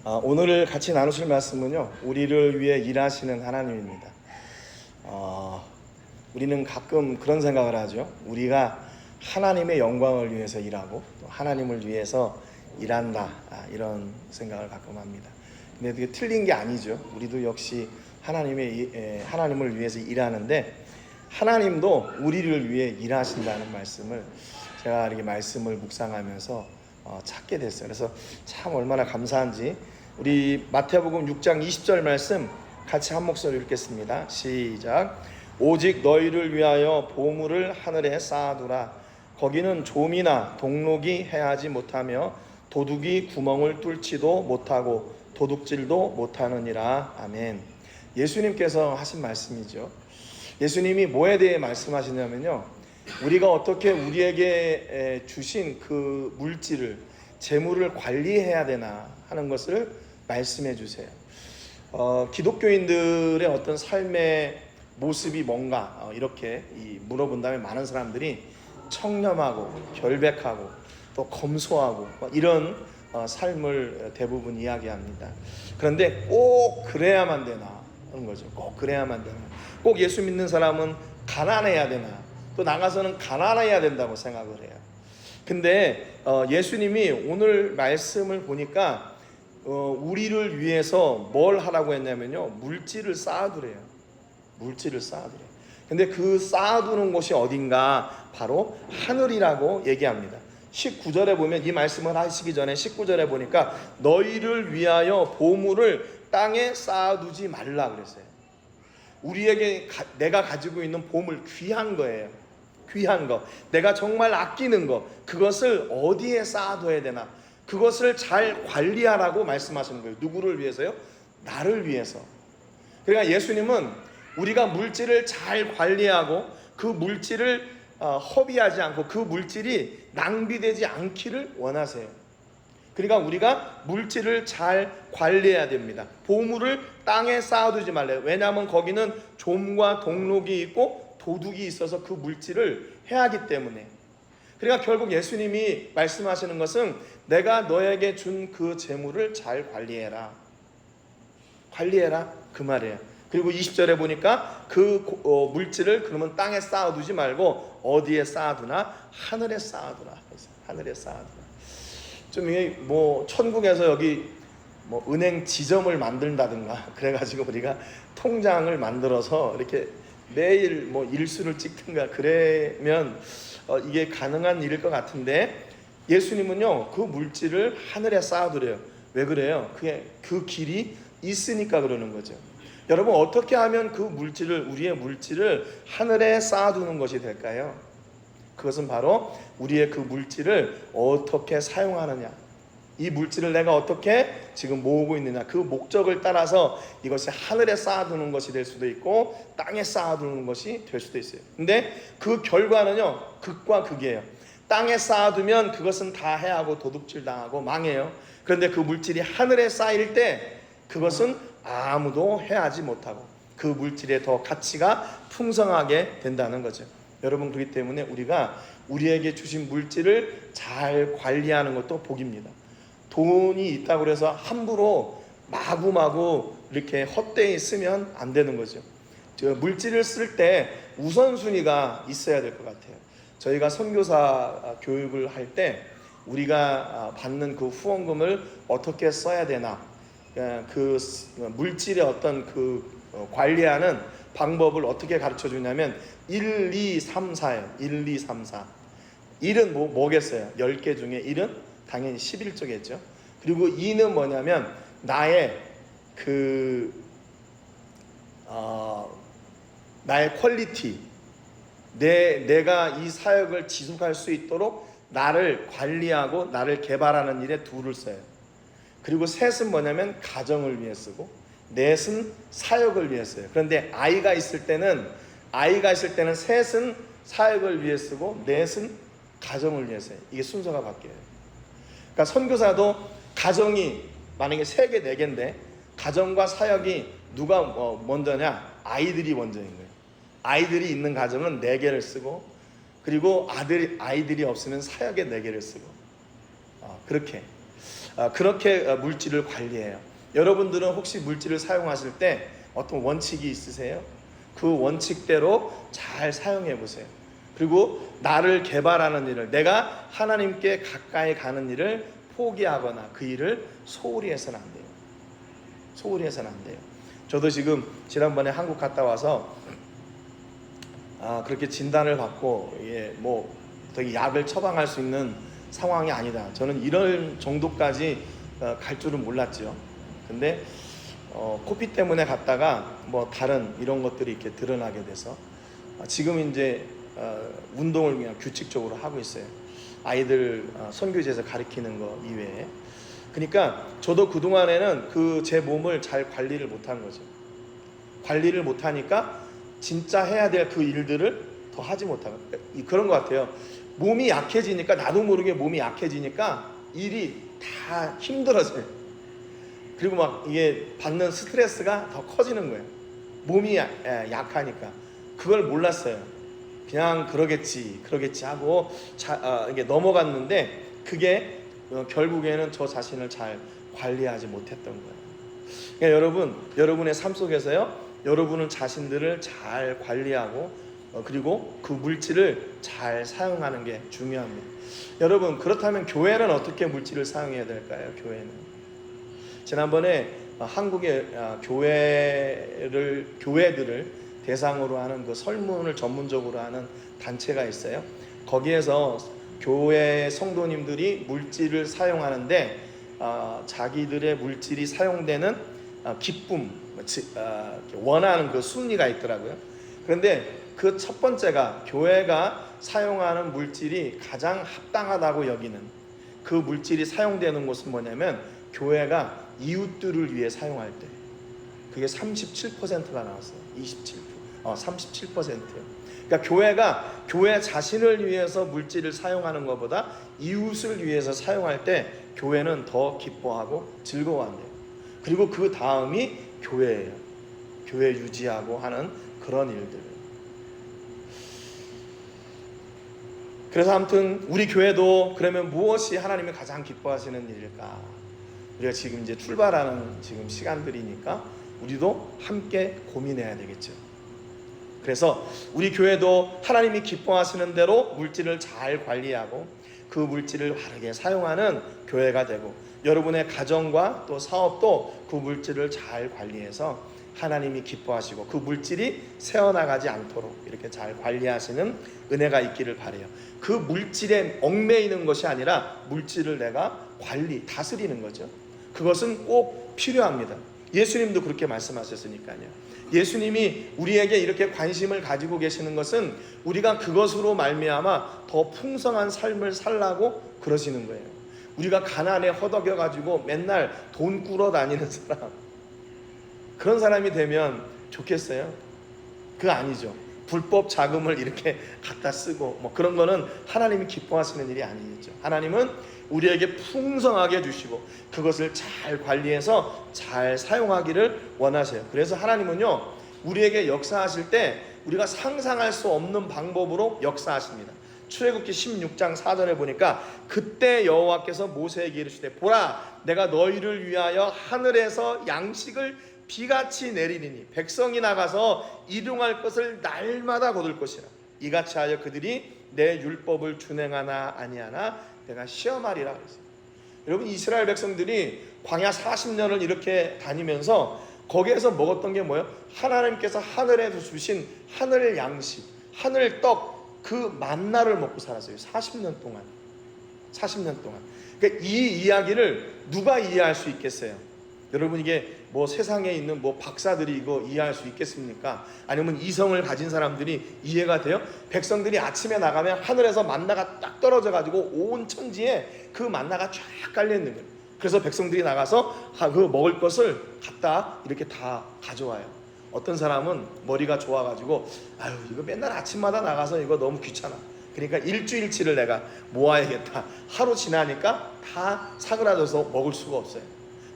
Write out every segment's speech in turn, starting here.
오늘 같이 나누실 말씀은요, 우리를 위해 일하시는 하나님입니다. 우리는 가끔 그런 생각을 하죠. 우리가 하나님의 영광을 위해서 일하고 또 하나님을 위해서 일한다, 이런 생각을 가끔 합니다. 근데 그게 틀린 게 아니죠. 우리도 역시 하나님을 위해서 일하는데, 하나님도 우리를 위해 일하신다는 말씀을 제가 이렇게 말씀을 묵상하면서 찾게 됐어요. 그래서 참 얼마나 감사한지. 우리 마태복음 6장 20절 말씀 같이 한 목소리 읽겠습니다. 시작. 오직 너희를 위하여 보물을 하늘에 쌓아두라. 거기는 좀이나 동록이 해하지 못하며 도둑이 구멍을 뚫지도 못하고 도둑질도 못하느니라. 아멘. 예수님께서 하신 말씀이죠. 예수님이 뭐에 대해 말씀하시냐면요, 우리가 어떻게 우리에게 주신 그 물질을, 재물을 관리해야 되나 하는 것을 말씀해 주세요. 기독교인들의 어떤 삶의 모습이 뭔가 이렇게 물어본다면 많은 사람들이 청렴하고 결백하고 또 검소하고 이런 삶을 대부분 이야기합니다. 그런데 꼭 그래야만 되나 하는 거죠. 꼭 그래야만 되나. 꼭 예수 믿는 사람은 가난해야 되나, 또 나가서는 가난해야 된다고 생각을 해요. 근데 예수님이 오늘 말씀을 보니까 우리를 위해서 뭘 하라고 했냐면요, 물질을 쌓아두래요. 물질을 쌓아두래요. 근데 그 쌓아두는 곳이 어딘가, 바로 하늘이라고 얘기합니다. 19절에 보면, 이 말씀을 하시기 전에 19절에 보니까 너희를 위하여 보물을 땅에 쌓아두지 말라 그랬어요. 우리에게 내가 가지고 있는 보물, 귀한 거예요. 귀한 거, 내가 정말 아끼는 거, 그것을 어디에 쌓아둬야 되나, 그것을 잘 관리하라고 말씀하시는 거예요. 누구를 위해서요? 나를 위해서. 그러니까 예수님은 우리가 물질을 잘 관리하고 그 물질을 허비하지 않고 그 물질이 낭비되지 않기를 원하세요. 그러니까 우리가 물질을 잘 관리해야 됩니다. 보물을 땅에 쌓아두지 말래요. 왜냐하면 거기는 좀과 동록이 있고 도둑이 있어서 그 물질을 해하기 때문에. 그러니까 결국 예수님이 말씀하시는 것은 내가 너에게 준 그 재물을 잘 관리해라. 관리해라, 그 말이에요. 그리고 20절에 보니까 그 물질을 그러면 땅에 쌓아두지 말고 어디에 쌓아두나? 하늘에 쌓아두라. 하늘에 쌓아두라. 좀 이게 천국에서 여기 은행 지점을 만든다든가 그래가지고 우리가 통장을 만들어서 이렇게 매일 일수를 찍든가 그러면 이게 가능한 일일 것 같은데, 예수님은요 그 물질을 하늘에 쌓아두래요. 왜 그래요? 그게 그 길이 있으니까 그러는 거죠. 여러분, 어떻게 하면 그 물질을, 우리의 물질을 하늘에 쌓아두는 것이 될까요? 그것은 바로 우리의 그 물질을 어떻게 사용하느냐, 이 물질을 내가 어떻게 지금 모으고 있느냐, 그 목적을 따라서 이것이 하늘에 쌓아두는 것이 될 수도 있고 땅에 쌓아두는 것이 될 수도 있어요. 근데 그 결과는요, 극과 극이에요. 땅에 쌓아두면 그것은 다 해하고 도둑질 당하고 망해요. 그런데 그 물질이 하늘에 쌓일 때 그것은 아무도 해하지 못하고 그 물질의 더 가치가 풍성하게 된다는 거죠. 여러분, 그렇기 때문에 우리가 우리에게 주신 물질을 잘 관리하는 것도 복입니다. 돈이 있다고 해서 함부로 마구마구 이렇게 헛되이 쓰면 안 되는 거죠. 물질을 쓸 때 우선순위가 있어야 될 것 같아요. 저희가 선교사 교육을 할 때 우리가 받는 그 후원금을 어떻게 써야 되나, 그 물질의 어떤 그 관리하는 방법을 어떻게 가르쳐 주냐면 1, 2, 3, 4예요. 1, 2, 3, 4. 1은 뭐겠어요? 10개 중에 1은 당연히 11조겠죠. 그리고 2는 뭐냐면 나의 나의 퀄리티, 내가 이 사역을 지속할 수 있도록 나를 관리하고 나를 개발하는 일에 2를 써요. 그리고 셋은 뭐냐면 가정을 위해 쓰고, 넷은 사역을 위해 써요. 그런데 아이가 있을 때는 셋은 사역을 위해 쓰고 넷은 가정을 위해 써요. 이게 순서가 바뀌어요. 그러니까 선교사도 가정이 만약에 3개, 4개인데 가정과 사역이 누가 먼저냐? 아이들이 먼저인 거예요. 아이들이 있는 가정은 4개를 쓰고, 그리고 아이들이 없으면 사역에 4개를 쓰고, 그렇게 그렇게 물질을 관리해요. 여러분들은 혹시 물질을 사용하실 때 어떤 원칙이 있으세요? 그 원칙대로 잘 사용해 보세요. 그리고 나를 개발하는 일을, 내가 하나님께 가까이 가는 일을 포기하거나 그 일을 소홀히 해서는 안 돼요. 소홀히 해서는 안 돼요. 저도 지금 지난번에 한국 갔다 와서 그렇게 진단을 받고 뭐 되게 약을 처방할 수 있는 상황이 아니다. 저는 이런 정도까지 갈 줄은 몰랐죠. 근데 코피 때문에 갔다가 뭐 다른 이런 것들이 이렇게 드러나게 돼서 지금 이제 운동을 그냥 규칙적으로 하고 있어요. 아이들 선교지에서 가르치는 거 이외에. 그러니까 저도 그동안에는 제 몸을 잘 관리를 못한 거죠. 관리를 못하니까 진짜 해야 될 그 일들을 더 하지 못하고 그런 것 같아요. 몸이 약해지니까, 나도 모르게 몸이 약해지니까 일이 다 힘들어져요. 그리고 막 이게 받는 스트레스가 더 커지는 거예요. 몸이 약하니까. 그걸 몰랐어요. 그냥 그러겠지 하고 이게 넘어갔는데, 그게 결국에는 저 자신을 잘 관리하지 못했던 거예요. 그러니까 여러분의 삶 속에서요, 여러분은 자신들을 잘 관리하고 그리고 그 물질을 잘 사용하는 게 중요합니다. 여러분, 그렇다면 교회는 어떻게 물질을 사용해야 될까요? 교회는 지난번에 한국의 교회들을 대상으로 하는 그 설문을 전문적으로 하는 단체가 있어요. 거기에서 교회 성도님들이 물질을 사용하는데 자기들의 물질이 사용되는 기쁨, 원하는 그 순위가 있더라고요. 그런데 그 첫 번째가, 교회가 사용하는 물질이 가장 합당하다고 여기는 그 물질이 사용되는 곳은 뭐냐면, 교회가 이웃들을 위해 사용할 때 그게 37%가 나왔어요. 37%요. 그러니까 교회 자신을 위해서 물질을 사용하는 것보다 이웃을 위해서 사용할 때 교회는 더 기뻐하고 즐거워한대요. 그리고 그 다음이 교회예요. 교회 유지하고 하는 그런 일들. 그래서 아무튼 우리 교회도 그러면 무엇이 하나님이 가장 기뻐하시는 일일까? 우리가 지금 이제 출발하는 지금 시간들이니까 우리도 함께 고민해야 되겠죠. 그래서 우리 교회도 하나님이 기뻐하시는 대로 물질을 잘 관리하고 그 물질을 바르게 사용하는 교회가 되고, 여러분의 가정과 또 사업도 그 물질을 잘 관리해서 하나님이 기뻐하시고 그 물질이 새어나가지 않도록 이렇게 잘 관리하시는 은혜가 있기를 바라요. 그 물질에 얽매이는 것이 아니라 물질을 내가 다스리는 거죠. 그것은 꼭 필요합니다. 예수님도 그렇게 말씀하셨으니까요. 예수님이 우리에게 이렇게 관심을 가지고 계시는 것은 우리가 그것으로 말미암아 더 풍성한 삶을 살라고 그러시는 거예요. 우리가 가난에 허덕여 가지고 맨날 돈 꾸러 다니는 사람, 그런 사람이 되면 좋겠어요? 그거 아니죠. 불법 자금을 이렇게 갖다 쓰고 뭐 그런 거는 하나님이 기뻐하시는 일이 아니겠죠. 하나님은 우리에게 풍성하게 주시고 그것을 잘 관리해서 잘 사용하기를 원하세요. 그래서 하나님은요, 우리에게 역사하실 때 우리가 상상할 수 없는 방법으로 역사하십니다. 출애굽기 16장 4절에 보니까, 그때 여호와께서 모세에게 이르시되 보라, 내가 너희를 위하여 하늘에서 양식을 비같이 내리리니 백성이 나가서 일용할 것을 날마다 거둘 것이라. 이같이 하여 그들이 내 율법을 준행하나 아니하나 내가 시험하리라 그랬어요. 여러분, 이스라엘 백성들이 광야 40년을 이렇게 다니면서 거기에서 먹었던 게 뭐예요? 하나님께서 하늘에 주신 하늘 양식, 하늘 떡, 그 만나를 먹고 살았어요. 40년 동안. 그러니까 이 이야기를 누가 이해할 수 있겠어요? 여러분, 이게 뭐 세상에 있는 뭐 박사들이 이거 이해할 수 있겠습니까? 아니면 이성을 가진 사람들이 이해가 돼요? 백성들이 아침에 나가면 하늘에서 만나가 딱 떨어져 가지고 온 천지에 그 만나가 쫙 깔려 있는 거예요. 그래서 백성들이 나가서 그 먹을 것을 갖다 이렇게 다 가져와요. 어떤 사람은 머리가 좋아가지고 아유, 이거 맨날 아침마다 나가서 이거 너무 귀찮아, 그러니까 일주일치를 내가 모아야겠다. 하루 지나니까 다 사그라져서 먹을 수가 없어요.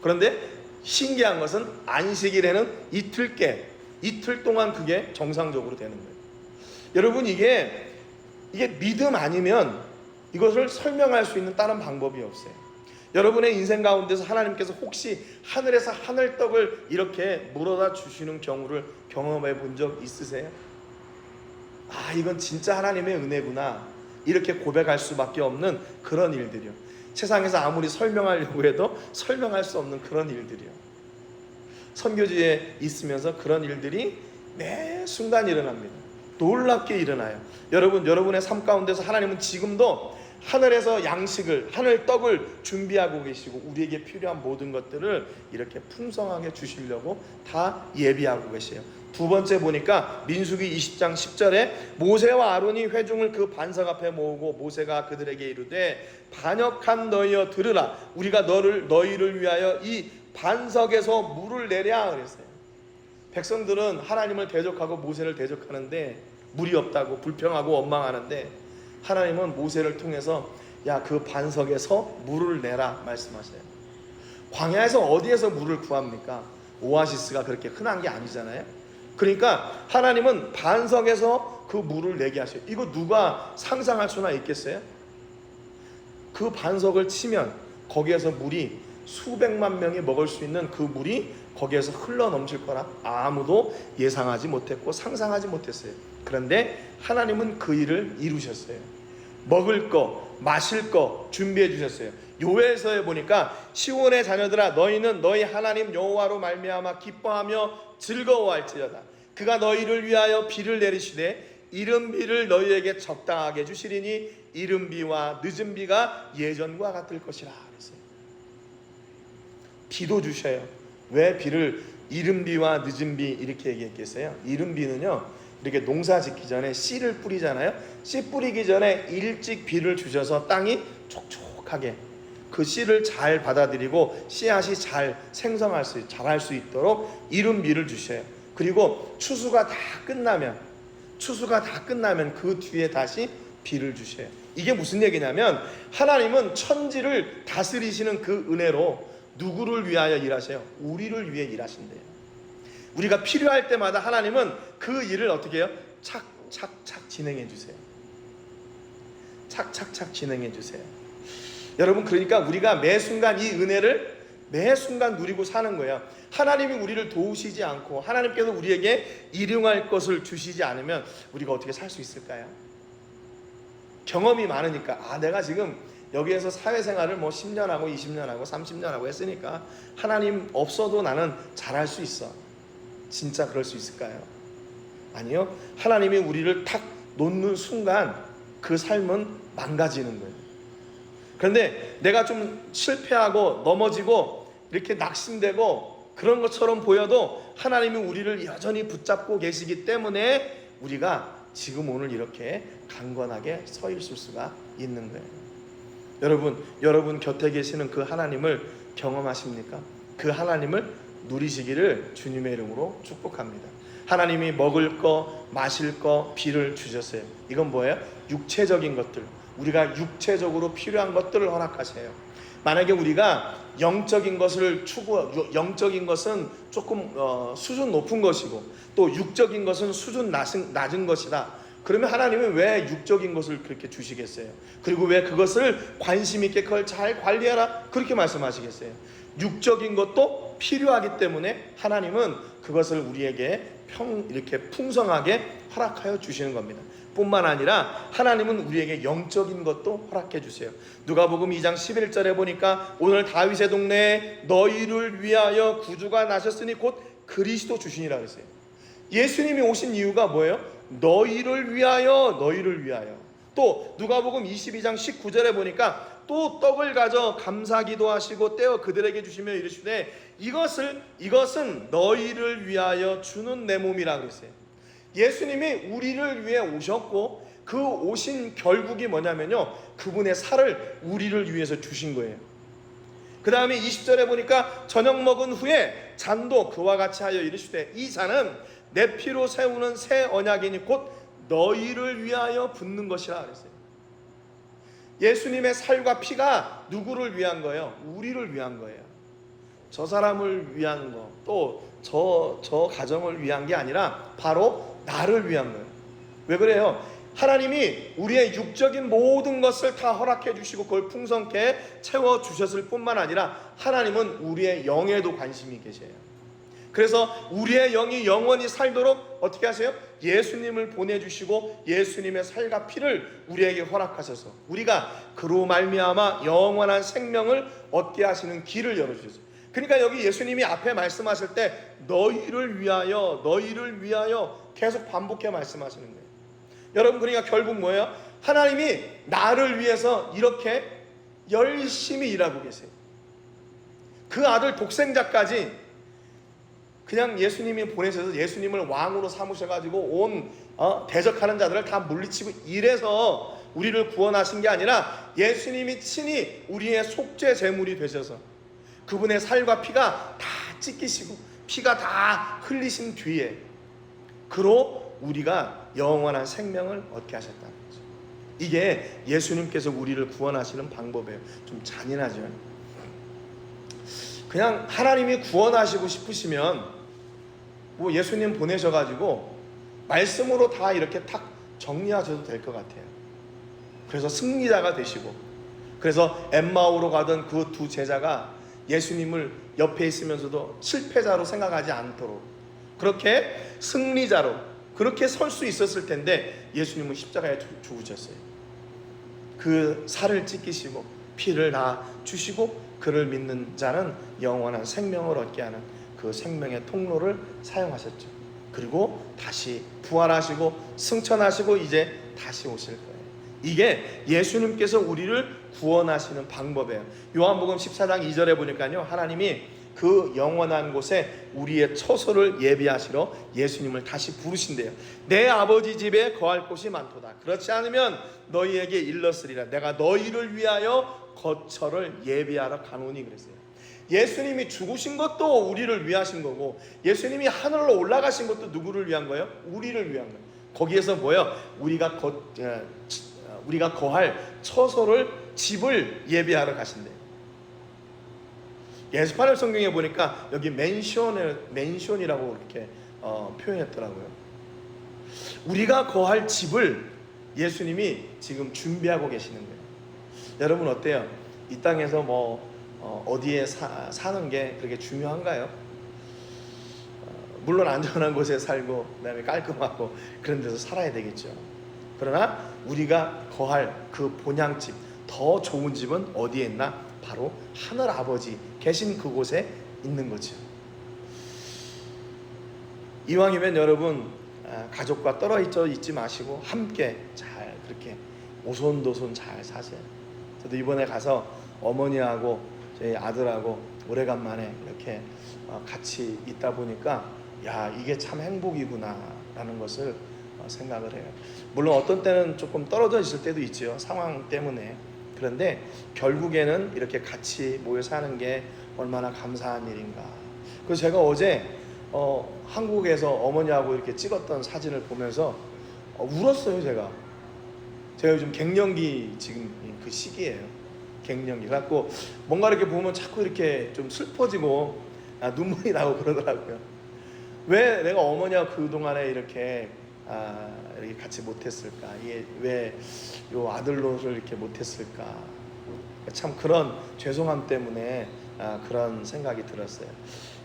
그런데 신기한 것은 안식일에는 이틀 동안 그게 정상적으로 되는 거예요. 여러분, 이게 믿음 아니면 이것을 설명할 수 있는 다른 방법이 없어요. 여러분의 인생 가운데서 하나님께서 혹시 하늘에서 하늘떡을 이렇게 물어다 주시는 경우를 경험해 본 적 있으세요? 아, 이건 진짜 하나님의 은혜구나, 이렇게 고백할 수밖에 없는 그런 일들이요. 세상에서 아무리 설명하려고 해도 설명할 수 없는 그런 일들이요. 선교지에 있으면서 그런 일들이 매 순간 일어납니다. 놀랍게 일어나요. 여러분의 삶 가운데서 하나님은 지금도 하늘에서 양식을, 하늘 떡을 준비하고 계시고 우리에게 필요한 모든 것들을 이렇게 풍성하게 주시려고 다 예비하고 계세요. 두 번째 보니까 민수기 20장 10절에 모세와 아론이 회중을 그 반석 앞에 모으고 모세가 그들에게 이르되 반역한 너희여 들으라, 우리가 너희를 위하여 이 반석에서 물을 내랴 그랬어요. 백성들은 하나님을 대적하고 모세를 대적하는데 물이 없다고 불평하고 원망하는데 하나님은 모세를 통해서 야, 그 반석에서 물을 내라 말씀하세요. 광야에서 어디에서 물을 구합니까? 오아시스가 그렇게 흔한 게 아니잖아요. 그러니까 하나님은 반석에서 그 물을 내게 하셔요. 이거 누가 상상할 수나 있겠어요? 그 반석을 치면 거기에서 물이 수백만 명이 먹을 수 있는 그 물이 거기에서 흘러 넘칠 거라 아무도 예상하지 못했고 상상하지 못했어요. 그런데 하나님은 그 일을 이루셨어요. 먹을 거, 마실 거 준비해 주셨어요. 요엘서에 보니까 시온의 자녀들아, 너희는 너희 하나님 여호와로 말미암아 기뻐하며 즐거워할지어다. 그가 너희를 위하여 비를 내리시되 이른 비를 너희에게 적당하게 주시리니 이른 비와 늦은 비가 예전과 같을 것이라 그랬어요. 비도 주셔요. 왜 비를 이른 비와 늦은 비 이렇게 얘기했겠어요? 이른 비는요, 이렇게 농사 짓기 전에 씨를 뿌리잖아요. 씨 뿌리기 전에 일찍 비를 주셔서 땅이 촉촉하게 그 씨를 잘 받아들이고 씨앗이 잘 생성할 수, 자랄 수 있도록 이른 비를 주셔요. 그리고 추수가 다 끝나면 그 뒤에 다시 비를 주셔요. 이게 무슨 얘기냐면 하나님은 천지를 다스리시는 그 은혜로 누구를 위하여 일하세요? 우리를 위해 일하신대요. 우리가 필요할 때마다 하나님은 그 일을 어떻게 해요? 착착착 진행해 주세요. 착착착 진행해 주세요. 여러분, 그러니까 우리가 매 순간 이 은혜를 매 순간 누리고 사는 거예요. 하나님이 우리를 도우시지 않고 하나님께서 우리에게 일용할 것을 주시지 않으면 우리가 어떻게 살 수 있을까요? 경험이 많으니까 내가 지금 여기에서 사회생활을 10년 하고 20년 하고 30년 하고 했으니까 하나님 없어도 나는 잘할 수 있어. 진짜 그럴 수 있을까요? 아니요. 하나님이 우리를 탁 놓는 순간 그 삶은 망가지는 거예요. 그런데 내가 좀 실패하고 넘어지고 이렇게 낙심되고 그런 것처럼 보여도 하나님이 우리를 여전히 붙잡고 계시기 때문에 우리가 지금 오늘 이렇게 강건하게 서 있을 수가 있는 거예요. 여러분 곁에 계시는 그 하나님을 경험하십니까? 그 하나님을 누리시기를 주님의 이름으로 축복합니다. 하나님이 먹을 거, 마실 거, 비를 주셨어요. 이건 뭐예요? 육체적인 것들, 우리가 육체적으로 필요한 것들을 허락하세요. 만약에 우리가 영적인 것을 영적인 것은 조금 수준 높은 것이고 또 육적인 것은 수준 낮은 것이다. 그러면 하나님은 왜 육적인 것을 그렇게 주시겠어요? 그리고 왜 그것을 관심 있게 그걸 잘 관리하라 그렇게 말씀하시겠어요? 육적인 것도 필요하기 때문에 하나님은 그것을 우리에게 이렇게 풍성하게 허락하여 주시는 겁니다. 뿐만 아니라 하나님은 우리에게 영적인 것도 허락해 주세요. 누가복음 2장 11절에 보니까 오늘 다윗의 동네에 너희를 위하여 구주가 나셨으니 곧 그리스도 주시니라 그랬어요. 예수님이 오신 이유가 뭐예요? 너희를 위하여. 또 누가복음 22장 19절에 보니까 또 떡을 가져 감사기도 하시고 떼어 그들에게 주시며 이르시되 이것은 너희를 위하여 주는 내 몸이라 그랬어요. 예수님이 우리를 위해 오셨고 그 오신 결국이 뭐냐면요, 그분의 살을 우리를 위해서 주신 거예요. 그 다음에 20절에 보니까 저녁 먹은 후에 잔도 그와 같이 하여 이르시되 이 잔은 내 피로 세우는 새 언약이니 곧 너희를 위하여 붓는 것이라 그랬어요. 예수님의 살과 피가 누구를 위한 거예요? 우리를 위한 거예요. 저 사람을 위한 거, 또 저 가정을 위한 게 아니라 바로 나를 위한 거예요. 왜 그래요? 하나님이 우리의 육적인 모든 것을 다 허락해 주시고 그걸 풍성케 채워 주셨을 뿐만 아니라 하나님은 우리의 영에도 관심이 계세요. 그래서 우리의 영이 영원히 살도록 어떻게 하세요? 예수님을 보내주시고 예수님의 살과 피를 우리에게 허락하셔서 우리가 그로 말미암아 영원한 생명을 얻게 하시는 길을 열어주셨어요. 그러니까 여기 예수님이 앞에 말씀하실 때 너희를 위하여 계속 반복해 말씀하시는 거예요. 여러분, 그러니까 결국 뭐예요? 하나님이 나를 위해서 이렇게 열심히 일하고 계세요. 그 아들 독생자까지 그냥 예수님이 보내셔서 예수님을 왕으로 삼으셔가지고 온 대적하는 자들을 다 물리치고 이래서 우리를 구원하신 게 아니라 예수님이 친히 우리의 속죄 제물이 되셔서 그분의 살과 피가 다 찢기시고 피가 다 흘리신 뒤에 그로 우리가 영원한 생명을 얻게 하셨다는 거죠. 이게 예수님께서 우리를 구원하시는 방법이에요. 좀 잔인하죠. 그냥 하나님이 구원하시고 싶으시면 뭐 예수님 보내셔가지고 말씀으로 다 이렇게 탁 정리하셔도 될 것 같아요. 그래서 승리자가 되시고, 그래서 엠마오로 가던 그 두 제자가 예수님을 옆에 있으면서도 실패자로 생각하지 않도록 그렇게 승리자로 그렇게 설 수 있었을 텐데 예수님은 십자가에 죽으셨어요. 그 살을 찢기시고 피를 다 주시고 그를 믿는 자는 영원한 생명을 얻게 하는 그 생명의 통로를 사용하셨죠. 그리고 다시 부활하시고 승천하시고 이제 다시 오실 거예요. 이게 예수님께서 우리를 구원하시는 방법이에요. 요한복음 14장 2절에 보니까요, 하나님이 그 영원한 곳에 우리의 처소를 예비하시러 예수님을 다시 부르신대요. 내 아버지 집에 거할 곳이 많도다. 그렇지 않으면 너희에게 일렀으리라. 내가 너희를 위하여 거처를 예비하러 가노니 그랬어요. 예수님이 죽으신 것도 우리를 위하신 거고, 예수님이 하늘로 올라가신 것도 누구를 위한 거예요? 우리를 위한 거예요. 거기에서 뭐예요? 우리가 거할 처소를, 집을 예비하러 가신대요. 예수파를 성경에 보니까 여기 맨션이라고 이렇게 표현했더라고요. 우리가 거할 집을 예수님이 지금 준비하고 계시는 거예요. 여러분 어때요? 이 땅에서 어디에 사는 게 그렇게 중요한가요? 물론 안전한 곳에 살고 그다음에 깔끔하고 그런 데서 살아야 되겠죠. 그러나 우리가 거할 그 본향집, 더 좋은 집은 어디에 있나? 바로 하늘 아버지 계신 그곳에 있는 거죠. 이왕이면 여러분 가족과 떨어져 있지 마시고 함께 잘 그렇게 오손도손 잘 사세요. 저도 이번에 가서 어머니하고 저희 아들하고 오래간만에 이렇게 같이 있다 보니까 야, 이게 참 행복이구나 라는 것을 생각을 해요. 물론 어떤 때는 조금 떨어져 있을 때도 있죠, 상황 때문에. 그런데 결국에는 이렇게 같이 모여 사는 게 얼마나 감사한 일인가. 그래서 제가 어제 한국에서 어머니하고 이렇게 찍었던 사진을 보면서 울었어요. 제가 요즘 갱년기 지금 그 시기예요. 갱년기. 그래갖고 뭔가 이렇게 보면 자꾸 이렇게 좀 슬퍼지고 눈물이 나고 그러더라고요. 왜 내가 어머니하고 그동안에 이렇게 같이 못했을까? 이게 왜 요 아들로를 이렇게 못했을까? 참 그런 죄송함 때문에 그런 생각이 들었어요.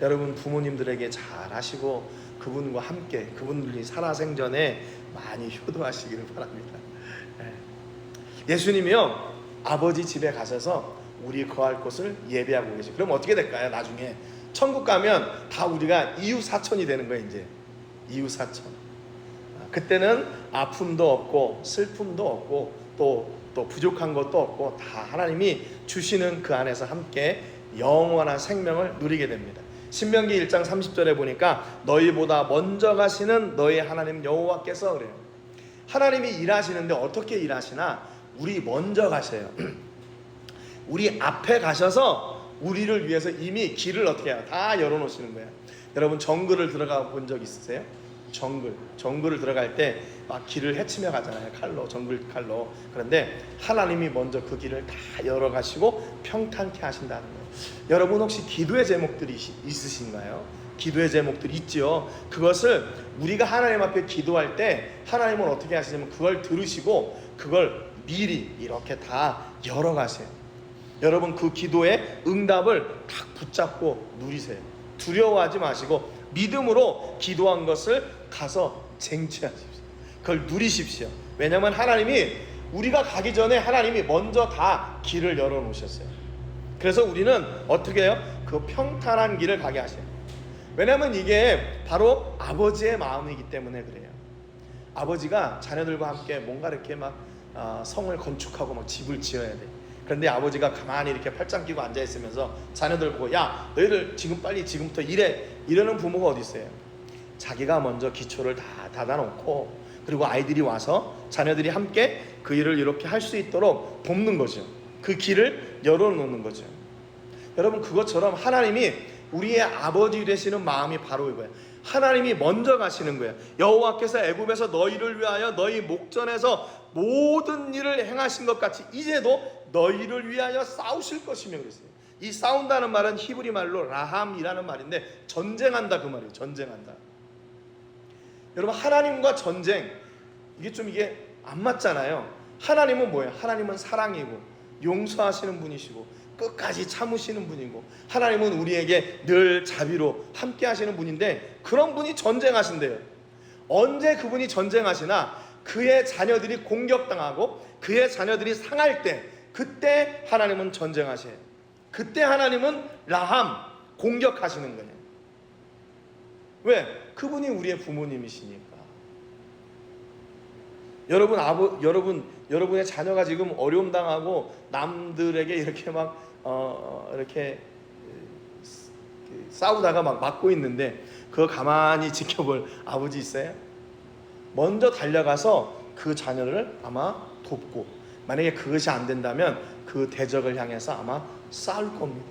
여러분 부모님들에게 잘 하시고 그분과 함께 그분들이 살아생전에 많이 효도하시기를 바랍니다. 예수님이요, 아버지 집에 가셔서 우리 거할 곳을 예비하고 계시고, 그럼 어떻게 될까요? 나중에 천국 가면 다 우리가 이웃사촌이 되는 거예요. 이제 이웃사촌. 그때는 아픔도 없고 슬픔도 없고 또 부족한 것도 없고 다 하나님이 주시는 그 안에서 함께 영원한 생명을 누리게 됩니다. 신명기 1장 30절에 보니까 너희보다 먼저 가시는 너희 하나님 여호와께서 그래요. 하나님이 일하시는데 어떻게 일하시나? 우리 먼저 가셔요. 우리 앞에 가셔서 우리를 위해서 이미 길을 어떻게 해요? 다 열어놓으시는 거예요. 여러분 정글을 들어가 본 적 있으세요? 정글을 들어갈 때 막 길을 헤치며 가잖아요. 정글 칼로. 그런데 하나님이 먼저 그 길을 다 열어가시고 평탄케 하신다는 거예요. 여러분 혹시 기도의 제목들이 있으신가요? 기도의 제목들이 있지요. 그것을 우리가 하나님 앞에 기도할 때 하나님은 어떻게 하시냐면 그걸 들으시고 그걸 미리 이렇게 다 열어가세요. 여러분 그 기도의 응답을 딱 붙잡고 누리세요. 두려워하지 마시고 믿음으로 기도한 것을 가서 쟁취하십시오. 그걸 누리십시오. 왜냐하면 하나님이 우리가 가기 전에 하나님이 먼저 다 길을 열어놓으셨어요. 그래서 우리는 어떻게 해요? 그 평탄한 길을 가게 하셔요. 왜냐하면 이게 바로 아버지의 마음이기 때문에 그래요. 아버지가 자녀들과 함께 뭔가 이렇게 막 성을 건축하고 막 집을 지어야 돼. 그런데 아버지가 가만히 이렇게 팔짱 끼고 앉아 있으면서 자녀들 보고 야 너희들 지금 빨리 지금부터 일해 이러는 부모가 어디 있어요? 자기가 먼저 기초를 다 닫아놓고 그리고 아이들이 와서 자녀들이 함께 그 일을 이렇게 할 수 있도록 돕는 거죠. 그 길을 열어놓는 거죠. 여러분 그것처럼 하나님이 우리의 아버지 되시는 마음이 바로 이거예요. 하나님이 먼저 가시는 거예요. 여호와께서 애굽에서 너희를 위하여 너희 목전에서 모든 일을 행하신 것 같이 이제도 너희를 위하여 싸우실 것이며 그랬어요. 이 싸운다는 말은 히브리 말로 라함이라는 말인데 전쟁한다 그 말이에요. 전쟁한다. 여러분 하나님과 전쟁 이게 안 맞잖아요. 하나님은 뭐예요? 하나님은 사랑이고 용서하시는 분이시고 끝까지 참으시는 분이고 하나님은 우리에게 늘 자비로 함께 하시는 분인데 그런 분이 전쟁하신대요. 언제 그분이 전쟁하시나 그의 자녀들이 공격당하고 그의 자녀들이 상할 때 그때 하나님은 전쟁하셔요. 그때 하나님은 라함 공격하시는 거예요. 왜? 그분이 우리의 부모님이시니까. 여러분의 자녀가 지금 어려움 당하고 남들에게 이렇게 막 이렇게 싸우다가 막 맞고 있는데 그거 가만히 지켜볼 아버지 있어요? 먼저 달려가서 그 자녀를 아마 돕고 만약에 그것이 안 된다면 그 대적을 향해서 아마 싸울 겁니다.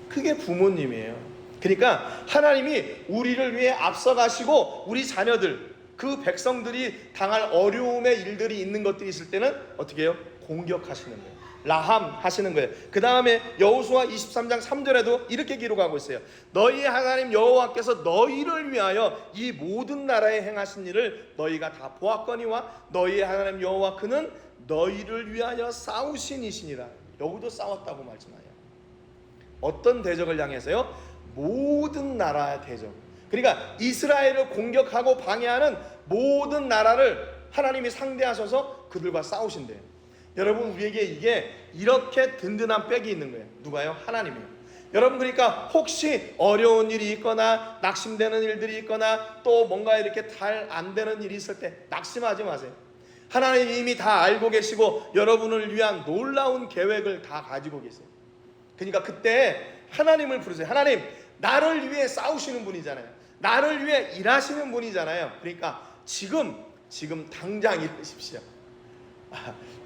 그게 부모님이에요. 그러니까 하나님이 우리를 위해 앞서가시고 우리 자녀들 그 백성들이 당할 어려움의 일들이 있는 것들이 있을 때는 어떻게 해요? 공격하시는 거예요. 라함 하시는 거예요. 그 다음에 여호수아 23장 3절에도 이렇게 기록하고 있어요. 너희의 하나님 여호와께서 너희를 위하여 이 모든 나라에 행하신 일을 너희가 다 보았거니와 너희의 하나님 여호와 그는 너희를 위하여 싸우신 이시니라. 여기도 싸웠다고 말씀하여요. 어떤 대적을 향해서요? 모든 나라의 대적. 그러니까 이스라엘을 공격하고 방해하는 모든 나라를 하나님이 상대하셔서 그들과 싸우신대요. 여러분 우리에게 이게 이렇게 든든한 백이 있는 거예요. 누가요? 하나님이요. 여러분 그러니까 혹시 어려운 일이 있거나 낙심되는 일들이 있거나 또 뭔가 이렇게 잘 안 되는 일이 있을 때 낙심하지 마세요. 하나님이 이미 다 알고 계시고 여러분을 위한 놀라운 계획을 다 가지고 계세요. 그러니까 그때 하나님을 부르세요. 하나님 나를 위해 싸우시는 분이잖아요. 나를 위해 일하시는 분이잖아요. 그러니까 지금 당장 일하십시오.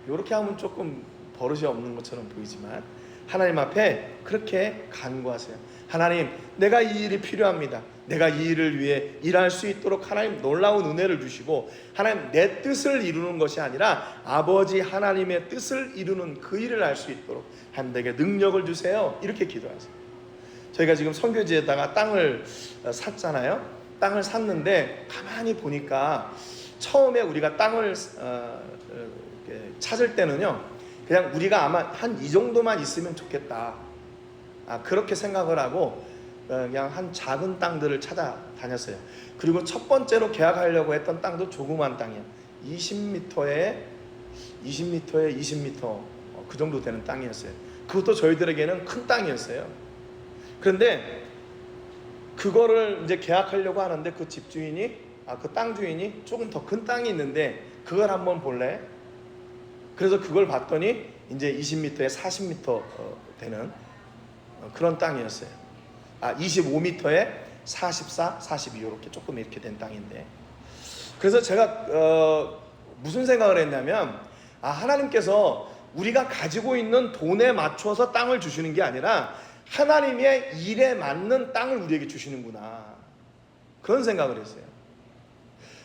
이렇게 하면 조금 버릇이 없는 것처럼 보이지만 하나님 앞에 그렇게 간구하세요. 하나님 내가 이 일이 필요합니다. 내가 이 일을 위해 일할 수 있도록 하나님 놀라운 은혜를 주시고 하나님 내 뜻을 이루는 것이 아니라 아버지 하나님의 뜻을 이루는 그 일을 할 수 있도록 하나님 내게 능력을 주세요. 이렇게 기도하세요. 저희가 지금 선교지에다가 땅을 샀잖아요. 땅을 샀는데 가만히 보니까 처음에 우리가 땅을 찾을 때는요 그냥 우리가 아마 한 이 정도만 있으면 좋겠다 그렇게 생각을 하고 그냥 한 작은 땅들을 찾아다녔어요. 그리고 첫 번째로 계약하려고 했던 땅도 조그만 땅이에요. 20m에 20m 그 정도 되는 땅이었어요. 그것도 저희들에게는 큰 땅이었어요. 그런데 그거를 이제 계약하려고 하는데 그 집주인이 그 땅 주인이 조금 더 큰 땅이 있는데 그걸 한번 볼래? 그래서 그걸 봤더니 이제 20m에 40m 되는 그런 땅이었어요. 25m에 44, 42 이렇게 조금 이렇게 된 땅인데 그래서 제가 무슨 생각을 했냐면 하나님께서 우리가 가지고 있는 돈에 맞춰서 땅을 주시는 게 아니라 하나님의 일에 맞는 땅을 우리에게 주시는구나 그런 생각을 했어요.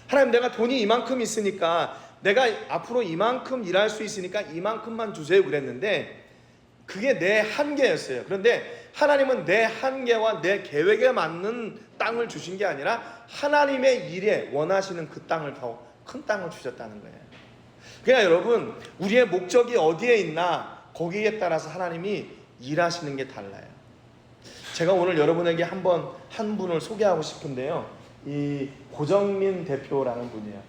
하나님 내가 돈이 이만큼 있으니까 내가 앞으로 이만큼 일할 수 있으니까 이만큼만 주세요 그랬는데 그게 내 한계였어요. 그런데 하나님은 내 한계와 내 계획에 맞는 땅을 주신 게 아니라 하나님의 일에 원하시는 그 땅을, 더 큰 땅을 주셨다는 거예요. 그러니까 여러분, 우리의 목적이 어디에 있나 거기에 따라서 하나님이 일하시는 게 달라요. 제가 오늘 여러분에게 한 분을 소개하고 싶은데요, 이 고정민 대표라는 분이에요.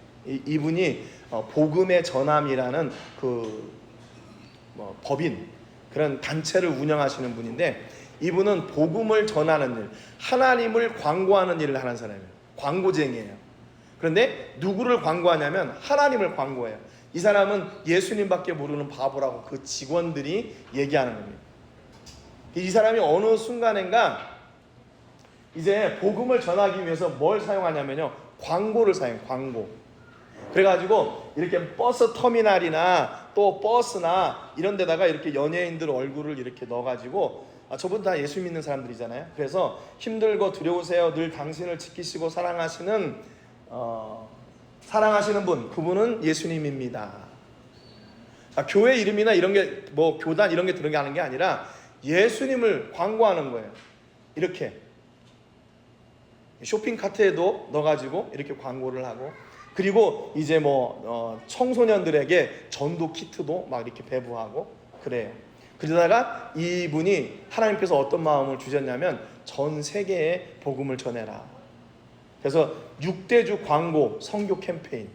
이분이 복음의 전함이라는 법인, 그런 단체를 운영하시는 분인데, 이분은 복음을 전하는 일, 하나님을 광고하는 일을 하는 사람이에요. 광고쟁이에요. 그런데 누구를 광고하냐면 하나님을 광고해요. 이 사람은 예수님밖에 모르는 바보라고 그 직원들이 얘기하는 겁니다. 이 사람이 어느 순간인가 이제 복음을 전하기 위해서 뭘 사용하냐면요, 광고를 사용해요. 광고. 그래가지고 이렇게 버스 터미널이나 또 버스나 이런 데다가 이렇게 연예인들 얼굴을 이렇게 넣어가지고, 저분 다 예수 믿는 사람들이잖아요. 그래서 힘들고 두려우세요, 늘 당신을 지키시고 사랑하시는 분, 그분은 예수님입니다. 교회 이름이나 이런 게 뭐 교단 이런 게 들어가는 게 아니라 예수님을 광고하는 거예요. 이렇게 쇼핑 카트에도 넣어가지고 이렇게 광고를 하고, 그리고 이제 청소년들에게 전도 키트도 막 이렇게 배부하고 그래요. 그러다가 이분이 하나님께서 어떤 마음을 주셨냐면 전 세계에 복음을 전해라. 그래서 6대주 광고 선교 캠페인,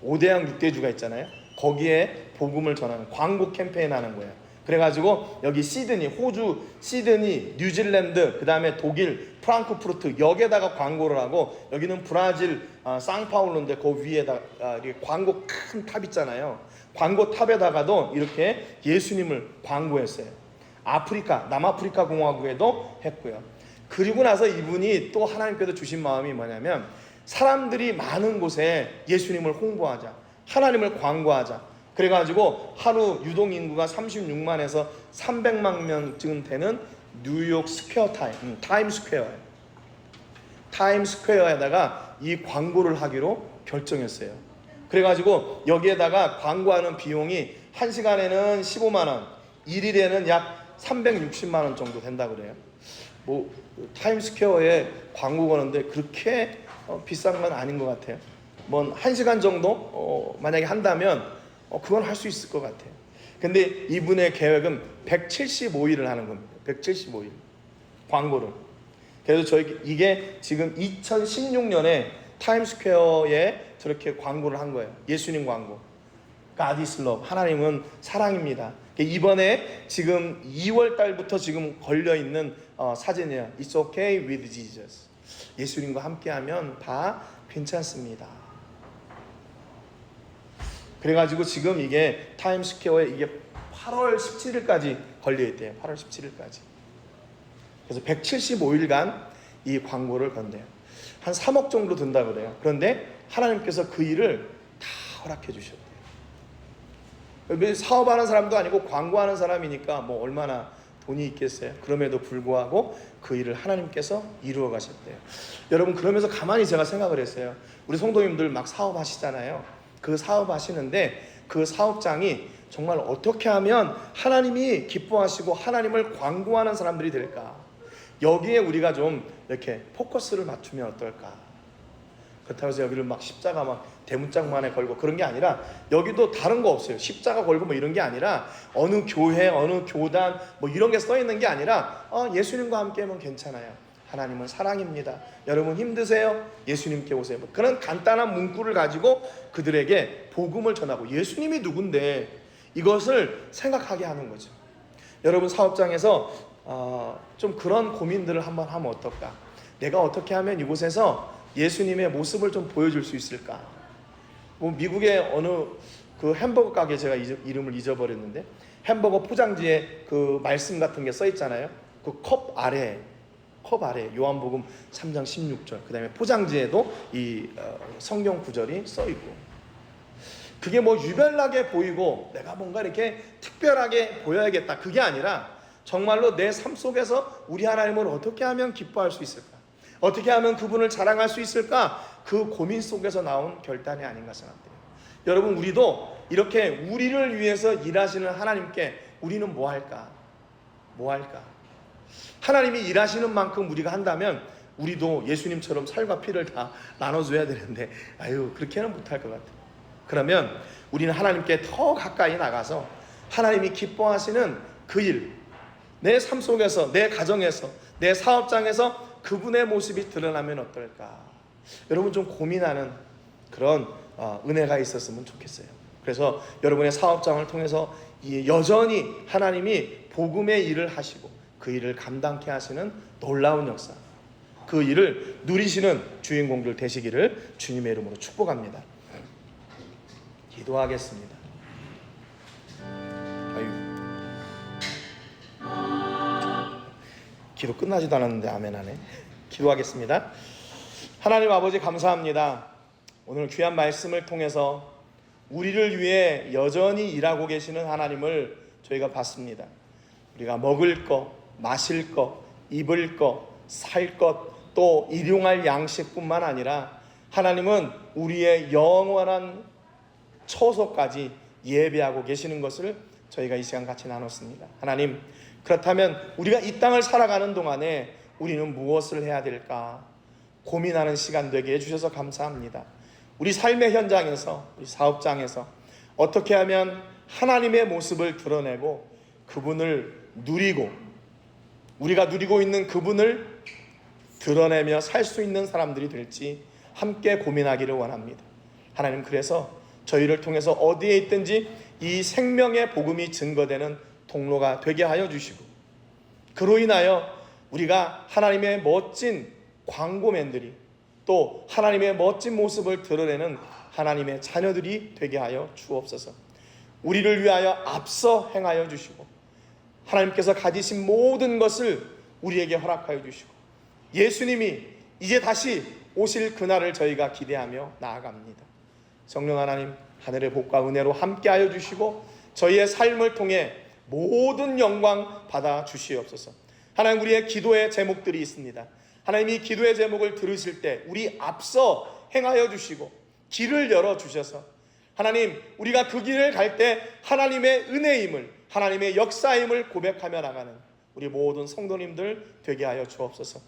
5대양 6대주가 있잖아요. 거기에 복음을 전하는 광고 캠페인 하는 거예요. 그래가지고 여기 시드니, 호주 시드니, 뉴질랜드, 그 다음에 독일 프랑크푸르트, 여기에다가 광고를 하고, 여기는 브라질 상파울루인데 그 위에다 이렇게 광고 큰 탑 있잖아요. 광고 탑에다가도 이렇게 예수님을 광고했어요. 아프리카, 남아프리카 공화국에도 했고요. 그리고 나서 이분이 또 하나님께서 주신 마음이 뭐냐면, 사람들이 많은 곳에 예수님을 홍보하자, 하나님을 광고하자. 그래가지고 하루 유동인구가 36만에서 300만 명쯤 되는 뉴욕 스퀘어 타임스퀘어예요. 타임스퀘어에다가 이 광고를 하기로 결정했어요. 그래가지고 여기에다가 광고하는 비용이 1시간에는 15만원, 1일에는 약 360만원 정도 된다 그래요. 타임스퀘어에 광고 거는데 그렇게 비싼 건 아닌 것 같아요. 1시간 정도 만약에 한다면 그건 할 수 있을 것 같아요. 근데 이분의 계획은 175일을 하는 겁니다. 175일 광고를. 그래서 이게 지금 2016년에 타임스퀘어에 저렇게 광고를 한 거예요. 예수님 광고. God is love. 하나님은 사랑입니다. 이번에 지금 2월 달부터 지금 걸려 있는 사진이에요. It's okay with Jesus. 예수님과 함께하면 다 괜찮습니다. 그래가지고 지금 이게 타임스퀘어에 이게 8월 17일까지 걸려 있대요. 8월 17일까지. 그래서 175일간 이 광고를 건대요. 한 3억 정도 든다 그래요. 그런데 하나님께서 그 일을 다 허락해 주셨대요. 사업하는 사람도 아니고 광고하는 사람이니까 얼마나 돈이 있겠어요. 그럼에도 불구하고 그 일을 하나님께서 이루어 가셨대요. 여러분, 그러면서 가만히 제가 생각을 했어요. 우리 성도님들 막 사업하시잖아요. 그 사업하시는데 그 사업장이 정말 어떻게 하면 하나님이 기뻐하시고 하나님을 광고하는 사람들이 될까? 여기에 우리가 좀 이렇게 포커스를 맞추면 어떨까? 그렇다고 해서 여기를 막 십자가 막 대문짝만에 걸고 그런 게 아니라, 여기도 다른 거 없어요. 십자가 걸고 이런 게 아니라, 어느 교회, 어느 교단 이런 게 써 있는 게 아니라, 예수님과 함께하면 괜찮아요. 하나님은 사랑입니다. 여러분 힘드세요? 예수님께 오세요. 그런 간단한 문구를 가지고 그들에게 복음을 전하고, 예수님이 누군데 이것을 생각하게 하는 거죠. 여러분, 사업장에서 좀 그런 고민들을 한번 하면 어떨까? 내가 어떻게 하면 이곳에서 예수님의 모습을 좀 보여줄 수 있을까? 미국의 어느 그 햄버거 가게, 제가 이름을 잊어버렸는데, 햄버거 포장지에 그 말씀 같은 게 써 있잖아요. 그 컵 아래 요한복음 3장 16절, 그 다음에 포장지에도 이 성경 구절이 써 있고, 그게 유별나게 보이고 내가 뭔가 이렇게 특별하게 보여야겠다, 그게 아니라 정말로 내 삶 속에서 우리 하나님을 어떻게 하면 기뻐할 수 있을까, 어떻게 하면 그분을 자랑할 수 있을까, 그 고민 속에서 나온 결단이 아닌가 생각돼요. 여러분, 우리도 이렇게 우리를 위해서 일하시는 하나님께 우리는 뭐 할까? 하나님이 일하시는 만큼 우리가 한다면 우리도 예수님처럼 살과 피를 다 나눠줘야 되는데 그렇게는 못할 것 같아요. 그러면 우리는 하나님께 더 가까이 나가서 하나님이 기뻐하시는 그 일, 내 삶 속에서, 내 가정에서, 내 사업장에서 그분의 모습이 드러나면 어떨까? 여러분 좀 고민하는 그런 은혜가 있었으면 좋겠어요. 그래서 여러분의 사업장을 통해서 여전히 하나님이 복음의 일을 하시고 그 일을 감당케 하시는 놀라운 역사, 그 일을 누리시는 주인공들 되시기를 주님의 이름으로 축복합니다. 기도하겠습니다. 기도 끝나지도 않았는데 아멘하네. 기도하겠습니다. 하나님 아버지 감사합니다. 오늘 귀한 말씀을 통해서 우리를 위해 여전히 일하고 계시는 하나님을 저희가 봤습니다. 우리가 먹을 것, 마실 것, 입을 것, 살 것, 또 일용할 양식뿐만 아니라 하나님은 우리의 영원한 처소까지 예배하고 계시는 것을 저희가 이 시간 같이 나눴습니다. 하나님, 그렇다면 우리가 이 땅을 살아가는 동안에 우리는 무엇을 해야 될까 고민하는 시간 되게 해주셔서 감사합니다. 우리 삶의 현장에서, 우리 사업장에서 어떻게 하면 하나님의 모습을 드러내고 그분을 누리고 우리가 누리고 있는 그분을 드러내며 살 수 있는 사람들이 될지 함께 고민하기를 원합니다. 하나님, 그래서 저희를 통해서 어디에 있든지 이 생명의 복음이 증거되는 통로가 되게 하여 주시고, 그로 인하여 우리가 하나님의 멋진 광고맨들이, 또 하나님의 멋진 모습을 드러내는 하나님의 자녀들이 되게 하여 주옵소서. 우리를 위하여 앞서 행하여 주시고 하나님께서 가지신 모든 것을 우리에게 허락하여 주시고 예수님이 이제 다시 오실 그날을 저희가 기대하며 나아갑니다. 성령 하나님, 하늘의 복과 은혜로 함께하여 주시고 저희의 삶을 통해 모든 영광 받아 주시옵소서. 하나님, 우리의 기도의 제목들이 있습니다. 하나님, 이 기도의 제목을 들으실 때 우리 앞서 행하여 주시고 길을 열어주셔서 하나님, 우리가 그 길을 갈 때 하나님의 은혜임을, 하나님의 역사임을 고백하며 나가는 우리 모든 성도님들 되게 하여 주옵소서.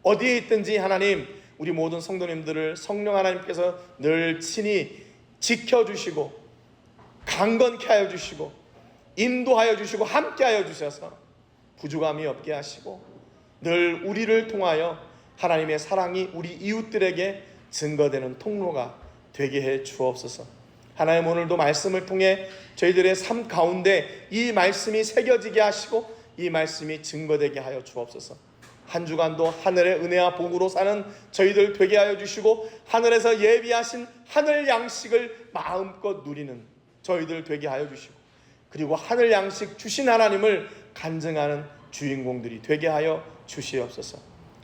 어디에 있든지 하나님, 우리 모든 성도님들을 성령 하나님께서 늘 친히 지켜주시고 강건케 하여 주시고 인도하여 주시고 함께하여 주셔서 부족함이 없게 하시고 늘 우리를 통하여 하나님의 사랑이 우리 이웃들에게 증거되는 통로가 되게 해 주옵소서. 하나님, 오늘도 말씀을 통해 저희들의 삶 가운데 이 말씀이 새겨지게 하시고 이 말씀이 증거되게 하여 주옵소서. 한 주간도 하늘의 은혜와 복으로 사는 저희들 되게 하여 주시고 하늘에서 예비하신 하늘 양식을 마음껏 누리는 저희들 되게 하여 주시고 그리고 하늘 양식 주신 하나님을 간증하는 주인공들이 되게 하여 주시옵소서.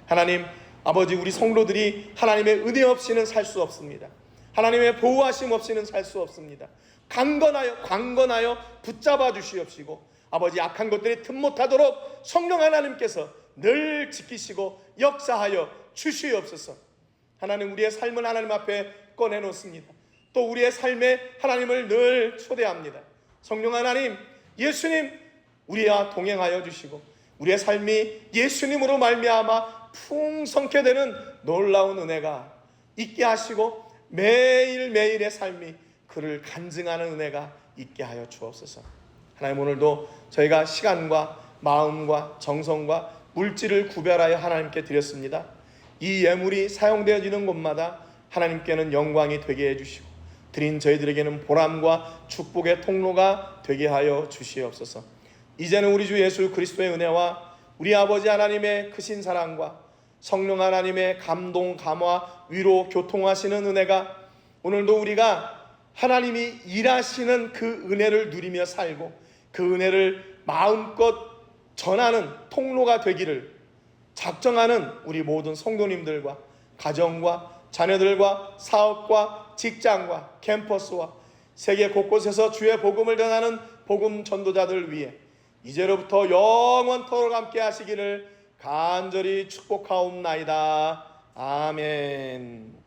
하나님 아버지, 우리 성도들이 하나님의 은혜 없이는 살 수 없습니다. 하나님의 보호하심 없이는 살 수 없습니다. 강건하여 붙잡아 주시옵시고 아버지, 악한 것들이 틈 못하도록 성령 하나님께서 늘 지키시고 역사하여 주시옵소서. 하나님, 우리의 삶을 하나님 앞에 꺼내놓습니다. 또 우리의 삶에 하나님을 늘 초대합니다. 성령 하나님, 예수님 우리와 동행하여 주시고 우리의 삶이 예수님으로 말미암아 풍성케 되는 놀라운 은혜가 있게 하시고 매일매일의 삶이 그를 간증하는 은혜가 있게 하여 주옵소서. 하나님, 오늘도 저희가 시간과 마음과 정성과 물질을 구별하여 하나님께 드렸습니다. 이 예물이 사용되어지는 곳마다 하나님께는 영광이 되게 해주시고 드린 저희들에게는 보람과 축복의 통로가 되게 하여 주시옵소서. 이제는 우리 주 예수 그리스도의 은혜와 우리 아버지 하나님의 크신 사랑과 성령 하나님의 감동, 감화, 위로, 교통하시는 은혜가 오늘도 우리가 하나님이 일하시는 그 은혜를 누리며 살고 그 은혜를 마음껏 전하는 통로가 되기를 작정하는 우리 모든 성도님들과 가정과 자녀들과 사업과 직장과 캠퍼스와 세계 곳곳에서 주의 복음을 전하는 복음 전도자들 위해 이제로부터 영원토록 함께 하시기를 간절히 축복하옵나이다. 아멘.